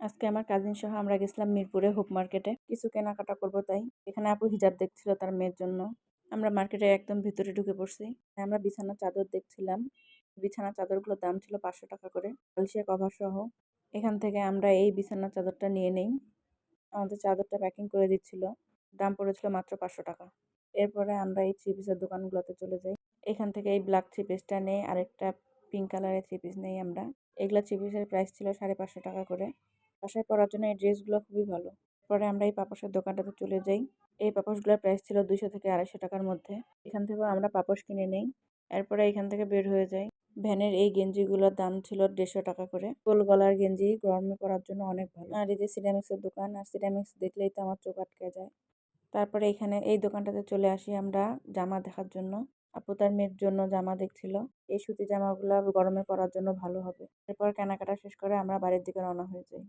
আজকে আমার কাজিন সহ আমরা গেছিলাম মিরপুরে হোপ মার্কেটে কিছু কেনাকাটা করবো তাই এখানে আপু হিজাব দেখছিল তার মেয়ের জন্য। আমরা মার্কেটে একদম ভিতরে ঢুকে পড়ছি। আমরা বিছানার চাদর দেখছিলাম। বিছানার চাদরগুলোর দাম ছিল 500 টাকা করে, বালিশের কভার সহ। এখান থেকে আমরা এই বিছানার চাদরটা নিয়ে নেই। আমাদের চাদরটা প্যাকিং করে দিচ্ছিল। দাম পড়েছিল মাত্র 500 টাকা। এরপরে আমরা এই থ্রি পিসের দোকানগুলোতে চলে যাই। এখান থেকে এই ব্ল্যাক থ্রি পিসটা নেই, আরেকটা পিঙ্ক কালারের থ্রি পিস নেই আমরা। এগুলা থ্রি পিসের প্রাইস ছিল 550 টাকা করে। বাসায় পরার জন্য এই ড্রেসগুলো খুবই ভালো। পরে আমরা এই পাপোশের দোকানটাতে চলে যাই। এই পাপোশগুলোর প্রাইস ছিল 200 থেকে 250 টাকার মধ্যে। এখান থেকেও আমরা পাপোশ কিনে নেই। এরপরে এখান থেকে বের হয়ে যাই। ভ্যানের এই গেঞ্জিগুলোর দাম ছিল 150 টাকা করে। গোল গলার গেঞ্জি গরমে পরার জন্য অনেক ভালো। আর এই যে সিরামিক্সের দোকান, আর সিরামিক্স দেখলেই তো আমার চোখ আটকে যায়। তারপরে এখানে এই দোকানটাতে চলে আসি আমরা জামা দেখার জন্য। আপু তার মেয়ের জন্য জামা দেখছিল। এই সুতি জামাগুলো গরমে পরার জন্য ভালো হবে। এরপর কেনাকাটা শেষ করে আমরা বাড়ির দিকে রওনা হয়ে যাই।